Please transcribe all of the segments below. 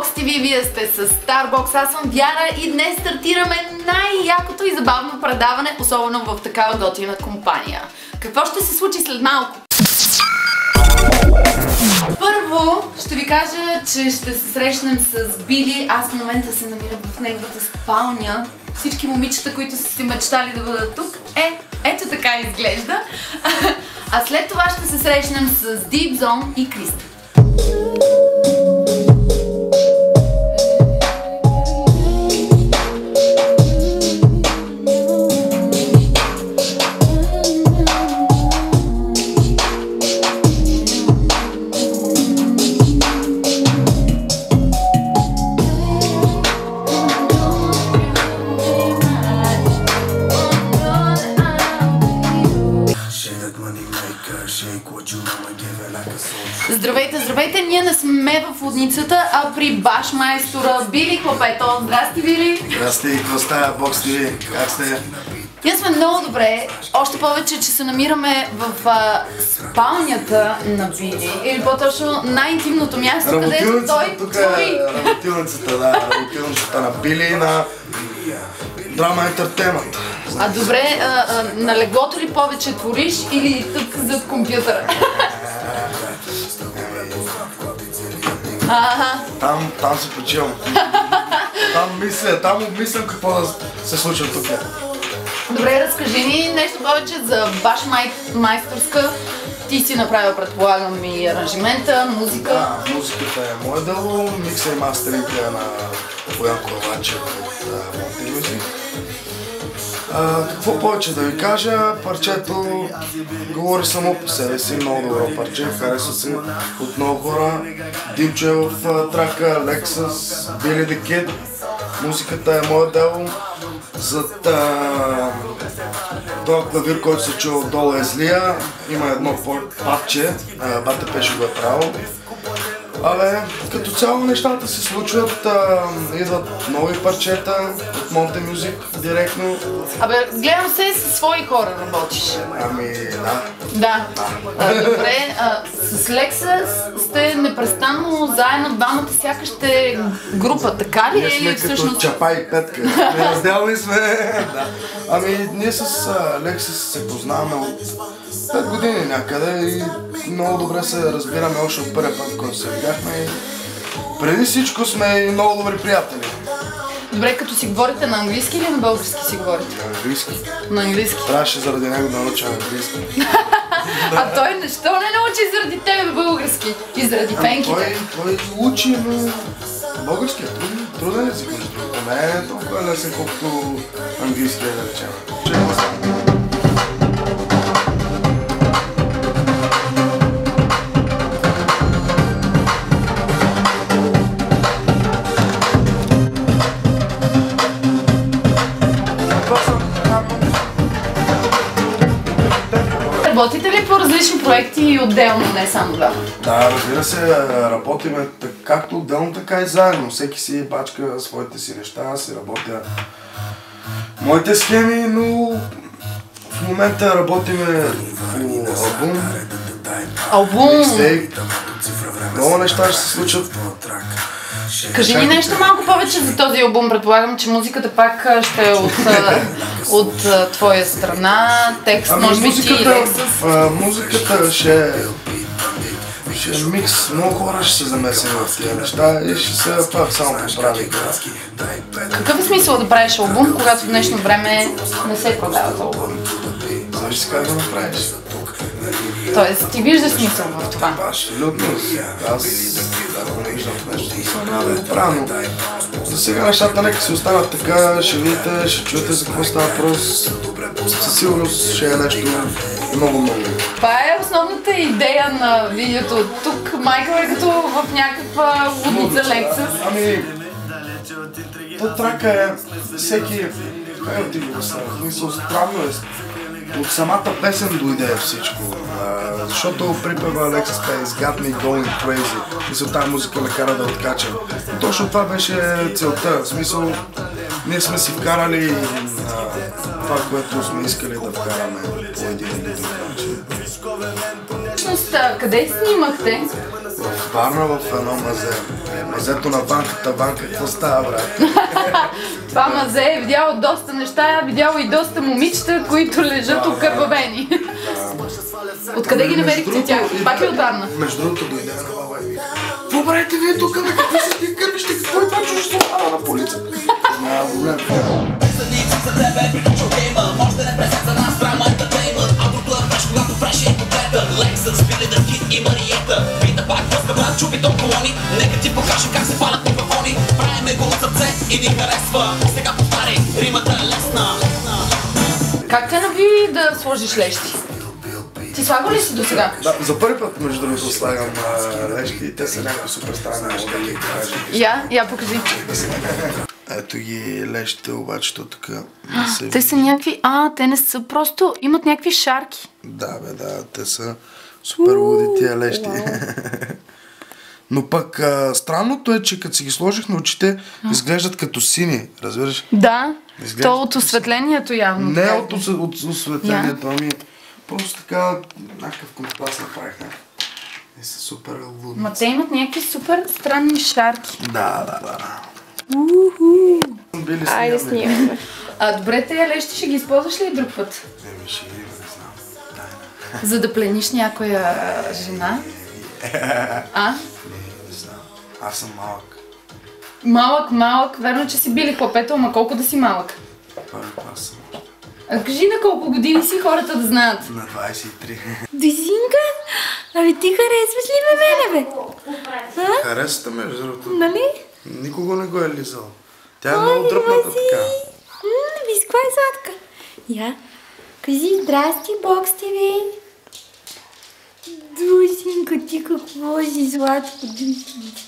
Box TV, вие сте с Starbox, аз съм Вяра и днес стартираме най-якото и забавно предаване, особено в такава готина компания. Какво ще се случи след малко? Първо ще ви кажа, че ще се срещнем с Били. Аз в момента се намирам в неговата спалня. Всички момичета, които са си мечтали да бъдат тук, ето така изглежда. А след това ще се срещнем с Deep Zone и Криста. Здравейте, здравейте! Ние не сме в лудницата, а при башмайстора Били Клопето. Здрасти, Били! Здрасти, какво става, Box TV? Как сте? Ние сме много добре, още повече, че се намираме в спалнята на Били, или по-точно най-интимното място, където той твори. Работилницата, да, работилницата на Били на Драма Ентертеймент. А добре, на леглото ли повече твориш или тук зад компютъра? Там се почивам. Там обмислям какво да се случва тук. Добре, разкажи ни нещо повече за башмайсторска. Ти си направил, предполагам, и аранжимента, музика. Да, музиката е мое дело, микса и мастеринг е на Боян Ковачев от Monte Music. Какво повече да ви кажа, парчето говори само по себе си, много добро парче, харесва се от много хора. Димчо е в трака, Lexus, Billy the Kid, музиката е мое дело. Зад този клавир, който се чува отдолу е Злия, има едно патче, БТП ще го е правил. Абе, като цяло нещата се случват, идват нови парчета от Monte Music директно. Абе, гледам се със свои хора работиш. Ами, да. Да. Добре, с Lexus сте непрестанно заедно, двамата сякаш сте група, така ли? Ние сме като Чапа и Петка. Разделни сме. Да. Ами, ние с Lexus се познаваме от 5 години някъде и много добре се разбираме още от първия път, който се видяхме и преди всичко сме и много добри приятели. Добре, като си говорите на английски или на български си говорите? На английски. На английски. Трябваше заради него да науча английски. А той защо не научи заради тебе български? И заради пенките? Той учи, но български е труден език. Не е толкова лесен, колкото английски да речем. Работите ли по различни проекти и отделно, не само да? Да, разбира се, работиме както отделно, така и заедно. Всеки си бачка своите си неща, си работя моите схеми, но в момента работиме по албум. Албум? Много неща ще се случат. Кажи ни нещо малко повече за този албум. Предполагам, че музиката пак ще е от твоя страна, текст, може би ти и Lexus. Музиката ще е микс, много хора ще се замесени в тия неща и ще се само поправи. Какъв е смисъл да правиш албум, когато в днешно време не се продават албум? Зависи как да направиш. Тоест, ти виждаш смисъл в това? Абсолютно. Аз не виждам в нещо смисъл, няма да го правя, но за сега нещата нека си останат така, ще видите, ще чуете за какво става въпрос. Със сигурност ще е нещо много. Това е основната идея на видеото. Тук Майкъл е като в някаква лудница Lexus. Ами, то трака е всеки... Как ти го представя? Мисъл, странно е. От самата песен дойде всичко, защото припева Lexus Space, Got Me Going Crazy. Мисъл, тази музика ме кара да откачам. Точно това беше целта. В смисъл, ние сме си вкарали това, което сме искали да вкараме по един или друг начин. Всъщност, къде снимахте? В Варна, в едно мазе. Мазето на Ванката, Ванка, какво става, брат? Това мазе е видяло доста неща, видяло и доста момичета, които лежат окървавени. Откъде ги намерихте тях? Пак ли от Варна? Между другото дойде на баба и вика: какво правите вие тук, бе, какви са тия кървища, какво е това, че ще става на полицията? Няма проблем. Чупи до колони, нека ти покажа как се палят микрофони. Правиме го от сърце и ни харесва. Сега повтаряй, римата е лесна. Как те нави да сложиш лещи? Ти слагал ли си до сега? Да, за първи път между другото слагам лещи и те са някакви супер странни неща, да ги кажа. Я покажи. Ето ги лещите, обаче то тук не се Те са някакви, те не са просто, имат някакви шарки. Да, бе, да, те са супер луди тия лещи. Но пък странното е, че като си ги сложих на очите, изглеждат като сини, разбираш? Да, Изглеждат то от осветлението явно. Не от осветлението, ами просто така някакъв контраст направиха. И са супер лудни. Ма те имат някакви супер странни шарки. Да. Били Айде снимаме. Добре, тези лещи ще ги използваш ли друг път? Ще ги не знам. За да плениш някоя жена? Не знам. Аз съм малък. Малък. Верно, че си били хлапето, ама колко да си малък? Първи клас съм. Кажи на колко години си, хората да знаят. На 23. Дизинка? Ти харесваш ли ме мене, бе? Харесвате ме, между другото. Нали? Никого не го е лизал. Тя е много дръпната така. Виж, каква е сладка. Я, кажи здрасти, боксти ви. Дусинка, ти какво си сладко, Дусинка.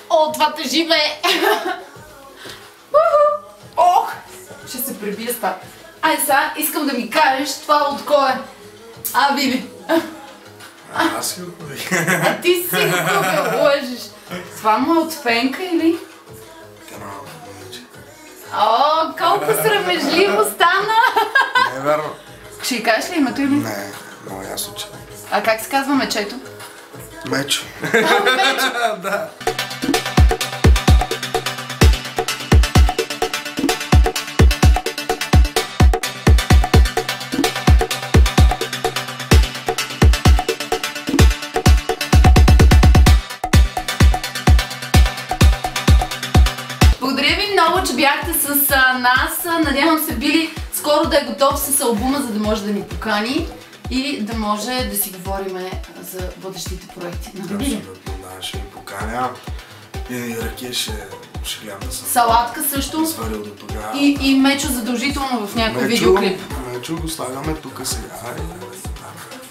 О, това тъжи ме! Ох! Ще се пребия с това. Ай сега, искам да ми кажеш това от кой е. Вили. Аз си го купих. Ти си го купил, лъжиш. Това му е от Фенка или? О, колко срамежливо стана! Не е верно. Ще й кажеш ли името или? Не, много ясно, че. Как се казва мечето? Мечо. Да. Благодаря ви много, че бяхте с нас. Надявам се Били скоро да е готов с албума, за да може да ни покани и да може да си говорим за бъдещите проекти. Абсолютно, да, ще ви поканя. И ръке ще гледам да съм. Салатка също. Сварил до тогава. И Мечо задължително в някой видеоклип. Мечо го слагаме тук сега.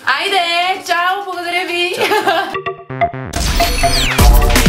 Айде, чао, благодаря ви! Чао.